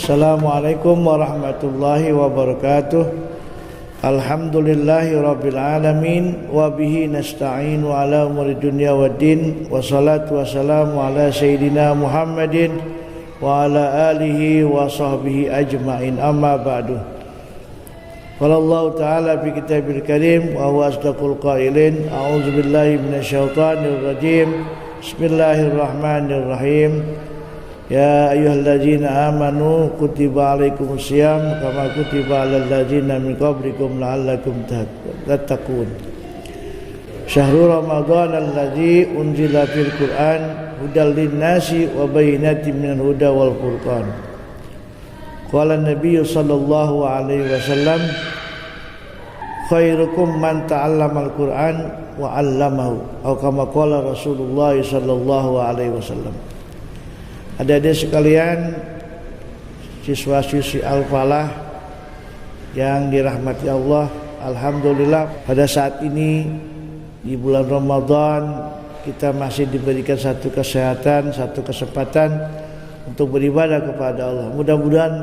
Assalamualaikum warahmatullahi wabarakatuh. Alhamdulillahi rabbil alamin wa bihi nasta'inu ala umuri dunya waddin, wassalatu wassalamu ala sayyidina Muhammadin wa ala alihi wa sahbihi ajma'in, amma ba'du. Qala Allah ta'ala fi kitabil karim wa huwa asdaqul qailin, a'udzu billahi minasyaitonir rajim. Bismillahirrahmanirrahim. Ya ayyuhalladzina amanu kutiba alaikumus syiyam kama kutiba alal ladzina min qablikum la'allakum tattaqun. Syahrul Ramadan alladzi unzila fil Qur'an hudal linnasi wa bayyinatin minal huda wal furqan. Qala an-nabiy sallallahu alaihi wasallam, khairukum man ta'allamal Qur'an wa 'allamahu, atau kama qala Rasulullah sallallahu alaihi wasallam. Adik-adik sekalian, siswa-siswi Al-Falah yang dirahmati Allah, alhamdulillah pada saat ini di bulan Ramadan kita masih diberikan satu kesehatan, satu kesempatan untuk beribadah kepada Allah. Mudah-mudahan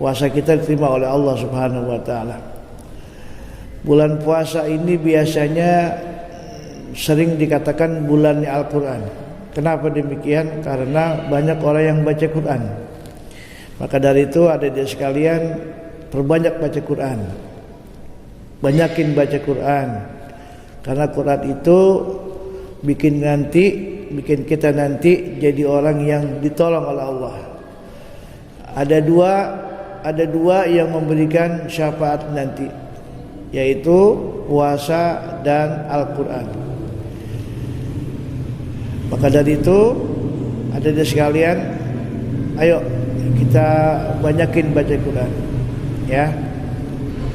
puasa kita diterima oleh Allah Subhanahu wa taala. Bulan puasa ini biasanya sering dikatakan bulannya Al-Qur'an. Kenapa demikian? Karena banyak orang yang baca Quran. Maka dari itu adik-adik sekalian, perbanyak baca Quran, banyakin baca Quran. Karena Quran itu bikin kita nanti jadi orang yang ditolong oleh Allah. Ada dua yang memberikan syafaat nanti, yaitu puasa dan Al-Quran. Maka dari itu adik-adik sekalian, ayo kita banyakin baca Quran, ya.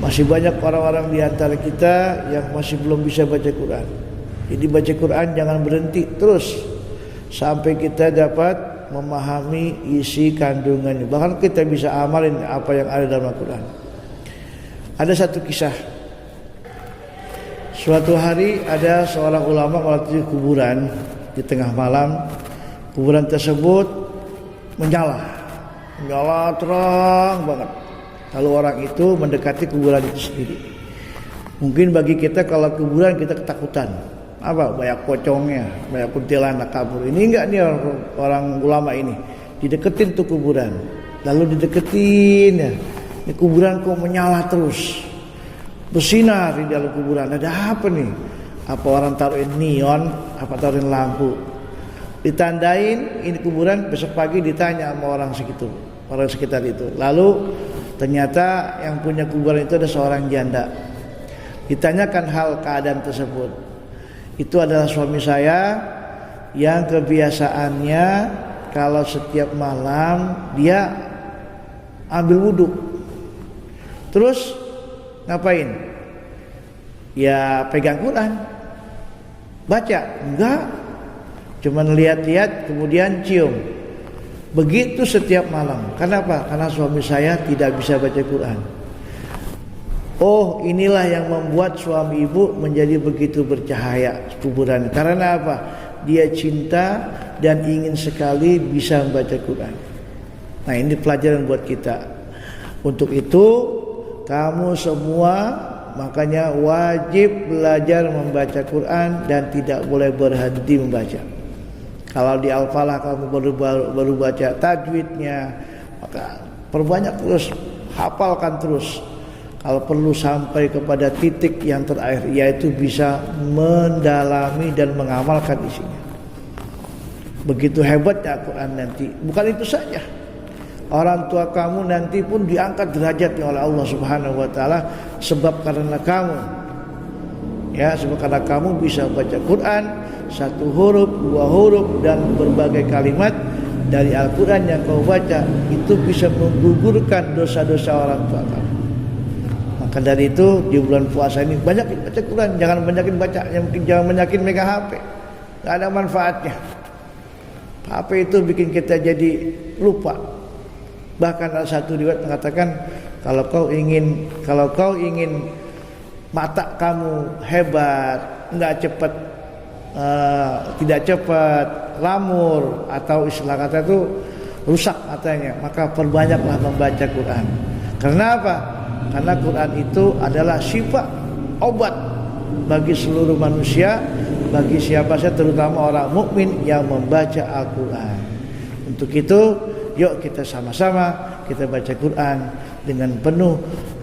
Masih banyak orang-orang di antara kita yang masih belum bisa baca Quran. Jadi baca Quran jangan berhenti terus sampai kita dapat memahami isi kandungannya. Bahkan kita bisa amalin apa yang ada dalam Al-Quran. Ada satu kisah. Suatu hari ada seorang ulama melatih kuburan. Di tengah malam, kuburan tersebut menyala terang banget. Lalu orang itu mendekati kuburan itu sendiri. Mungkin bagi kita kalau kuburan kita ketakutan, apa banyak pocongnya, banyak kuntilanak kabur. Ini enggak nih orang ulama ini dideketin tuh kuburan, lalu dideketin ya. Ini kuburan kok menyala terus, bersinar di dalam kuburan. Ada apa nih? Apa orang taruhin neon, apa taruhin lampu, ditandain ini kuburan. Besok pagi ditanya sama orang sekitar itu. Lalu ternyata yang punya kuburan itu ada seorang janda. Ditanyakan hal keadaan tersebut. Itu adalah suami saya yang kebiasaannya kalau setiap malam dia ambil wudhu. Terus ngapain? Ya pegang Quran. Baca? Enggak. Cuman lihat-lihat kemudian cium. Begitu setiap malam. Kenapa? Karena suami saya tidak bisa baca Quran. Oh, inilah yang membuat suami ibu menjadi begitu bercahaya kuburan. Karena apa? Dia cinta dan ingin sekali bisa membaca Quran. Nah, ini pelajaran buat kita. Untuk itu kamu semua makanya wajib belajar membaca Quran dan tidak boleh berhenti membaca. Kalau di Al-Falah kamu baru baca tajwidnya, maka perbanyak terus, hafalkan terus. Kalau perlu sampai kepada titik yang terakhir, yaitu bisa mendalami dan mengamalkan isinya. Begitu hebatnya Al-Quran nanti. Bukan itu saja, orang tua kamu nanti pun diangkat derajatnya oleh Allah Subhanahu wa taala sebab karena kamu bisa baca Quran, satu huruf, dua huruf dan berbagai kalimat dari Al-Quran yang kau baca itu bisa menggugurkan dosa-dosa orang tua kamu. Maka dari itu di bulan puasa ini banyakin baca Quran, jangan banyakin baca, jangan banyakin megang HP. Enggak ada manfaatnya. HP itu bikin kita jadi lupa. Bahkan ada satu riwayat mengatakan kalau kau ingin mata kamu hebat, tidak cepat lamur, atau istilah kata itu rusak matanya, maka perbanyaklah membaca Quran. Karena apa? Karena Quran itu adalah syifa, obat bagi seluruh manusia, bagi siapa saja, terutama orang mukmin yang membaca Al-Quran. Untuk itu, yuk kita sama-sama kita baca Quran dengan penuh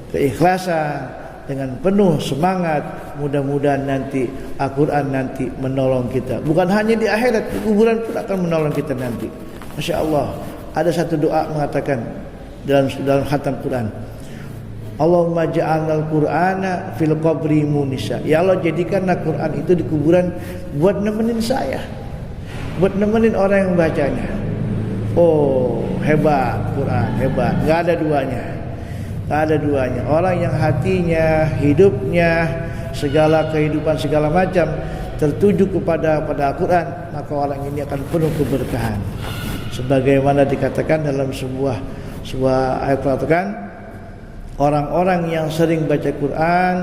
keikhlasan, dengan penuh semangat. Mudah-mudahan nanti Al-Quran nanti menolong kita, bukan hanya di akhirat, di kuburan pun akan menolong kita nanti. Masya Allah, ada satu doa mengatakan dalam khatam Quran, Allahumma ja'alnal Qur'ana fil qabri munisa. Ya Allah, jadikanlah Quran itu di kuburan buat nemenin saya, buat nemenin orang yang membacanya. Oh, hebat Quran, hebat. Enggak ada duanya. Enggak ada duanya. Orang yang hatinya, hidupnya, segala kehidupan segala macam tertuju kepada Al-Quran, maka orang ini akan penuh keberkahan. Sebagaimana dikatakan dalam sebuah ayat Al-Quran, orang-orang yang sering baca Quran,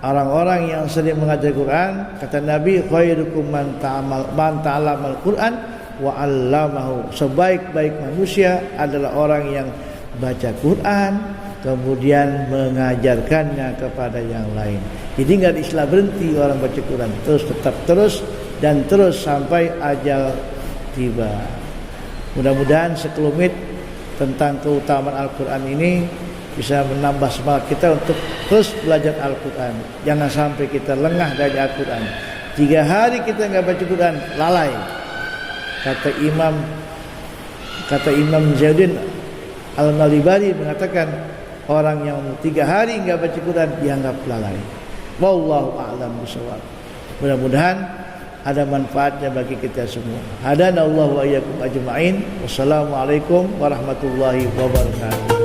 orang-orang yang sering mengajar Quran, kata Nabi, khairukum man ta'allamal Quran wa 'allamahu. Sebaik-baik manusia adalah orang yang baca Quran kemudian mengajarkannya kepada yang lain. Jadi enggak ada istilah berhenti orang baca Quran, tetap terus dan terus sampai ajal tiba. Mudah-mudahan sekelumit tentang keutamaan Al-Quran ini bisa menambah semangat kita untuk terus belajar Al-Quran. Jangan sampai kita lengah dari Al-Quran. 3 hari kita nggak baca Quran, lalai. Kata Imam Zainuddin Al-Malibari mengatakan, orang yang 3 hari nggak baca Quran dianggap lalai. Wallahu a'lam bishawab. Mudah-mudahan ada manfaatnya bagi kita semua. Hadanallahu wa iyyakum ajma'in. Wassalamualaikum warahmatullahi wabarakatuh.